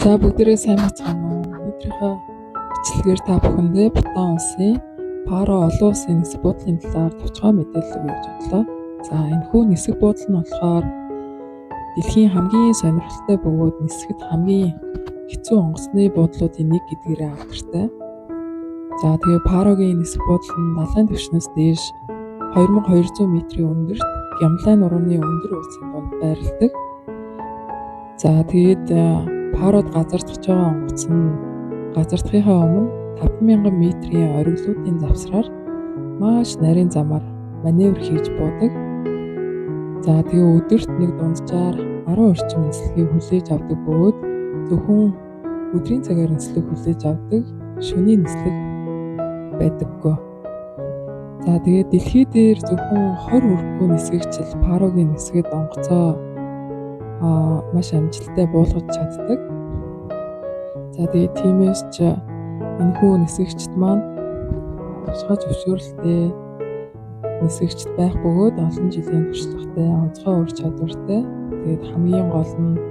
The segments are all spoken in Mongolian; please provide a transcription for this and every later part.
За бүгдээрээ сайн бацгаана уу? Өнөөдрийнхөө бичлэгээр та бүхэндээ Бутан улсын Паро олон улсын нисэх буудлын талаар товчхон мэдээлэл өгье гэж бодлоо. За энэхүү нисэх буудал нь болохоор дэлхийн хамгийн сонирхолтой бөгөөд нисэхэд хамгийн хэцүү онгоцны буудлуудын нэг гэдгээрээ алдартай. За тэгээ Парогийн нисэх буудал нь далайн түвшнээс дээш 2200 м-ийн өндөрт Гямлай нурууны өндөр улсын донд байрладаг. За тэгээд Парод газардах байгаа онгоц нь газардахынхаа өмнө 5000 м-ийн ориглуудын завсраар маш нарийн замаар маневр хийж буудаг. За тэгээ өдөрт нэг дунджаар 10 орчим нислэгийг хүлээж авдаг бөгөөд зөвхөн өдрийн цагаар нислэг хүлээж авдаг шөнийн нислэг байдаггүй. За тэгээ дэлхий дээр зөвхөн 20 хүрэхгүй нисгэгчл Парогийн нисгээд онгоцоо маш амжилттай буулгаж чаддаг. За тэгээ тиймээс ч энэхүү нисгэгчд маань тусгай зөвшөөрөлтэй нисгэгчд байх бөгөөд олон жилийн туршлагатай, онцгой ур чадвартай. Тэгээд хамгийн гол нь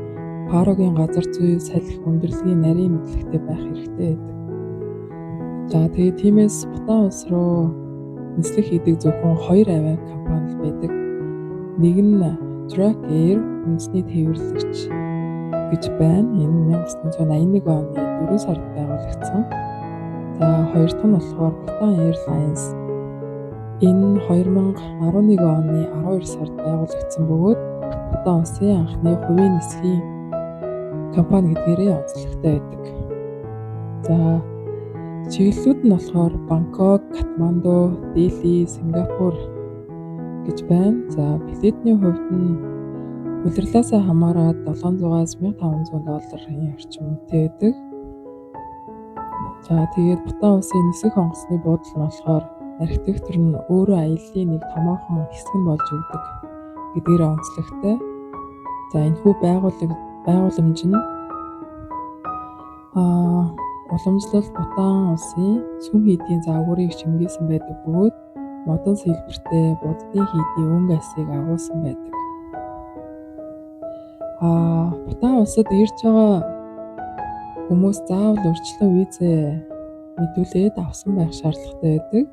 Парогийн газар зүй салхи өндөрлөгийн нарийн мэдлэгтэй байх хэрэгтэй байдаг. За тэгээд тиймээс Бутан улс руу нислэг хийдэг зөвхөн 2 авиа компани байдаг. Нэг нь Track Air үндэсний тээвэрлэгч гэж байна. Энэ 1981 оны 4 сард байгуулагдсан. За хоёр дахь нь болохоор Bhutan Airlines. Энэ 2011 оны 12 сард байгуулагдсан бөгөөд Бутан улсын анхны хувийн нисхийн компани гэдгээрээ онцлогтой байдаг. За чиглэлүүд нь болохоор Бангкок, Катманду, Дели, Сингапур гэж байна. За билетний хувьд нь улирлаасаа хамаарат $700-аас $1500 орчим үнэтэй байдаг. За тэгээд Бутан улсын нисэх онгоцны буудал нь болохоор архитектур нь өөрөө аяллаа нэг томоохон хэсэг нь болж өгдөг гэдгээр онцлогтой. За энэхүү байгууламж нь уламжлалт Бутан улсын сүм хийдийн загварыг шингээсэн байдаг бөгөөд модон сэлбэртэй буддын хийдийн өнгө асыг агуулсан байдаг. Бутан улсад ирж байгаа хүмүүс заавал урьдчилан визээ мэдүүлээд авсан байх шаардлагатай байдаг.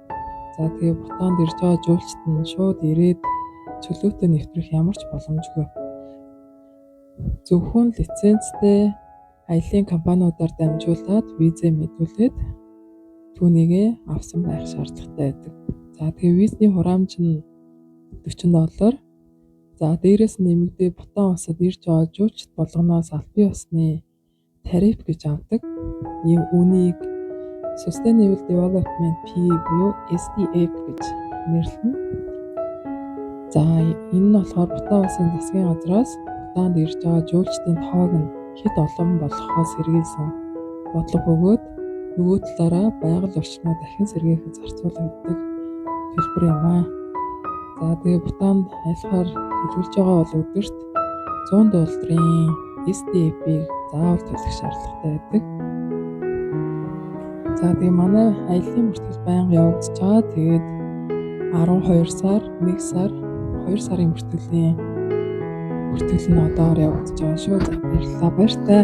За тэгээ Бутанд ирж байгаа жуулчид нь шууд ирээд чөлөөтэй нэвтрэх ямар ч боломжгүй. Зөвхөн лицензтэй аяллаа компаниудаар дамжуулаад визээ мэдүүлээд түүнийгээ авсан байх шаардлагатай байдаг. За тэгээ визний хураамж нь $40. За дээрээс нь нэмэгдээ Бутан улсад ирж байгаа жуулчид болгоноос албан ёсны тариф гэж авдаг. Ийм үнийг Sustainable Development Fee буюу SDF гэж нэрлэнэ. За энэ нь болохоор Бутан улсын засгийн газраас Бутанд ирж байгаа жуулчдын тоог нь хэд олон болгохоос сэргийлсэн бодлого бөгөөд нөгөө талаараа байгаль орчноо дахин сэргээхэд зарцуулагддаг төлбөр юм аа. За тэгээ Бутанд аялахаар төлөвлөж байгаа бол өдөрт $100 SDF-ийг заавал төлөх шаардлагатай байдаг. За тэгээ манай аяллаа бүртгэл байнга явагдаж байгаа. Тэгээд 12 сар, 1 сар, 2 сарын бүртгэл нь одоогоор явагдаж байгаа шүү. За баярлалаа. Баяртай.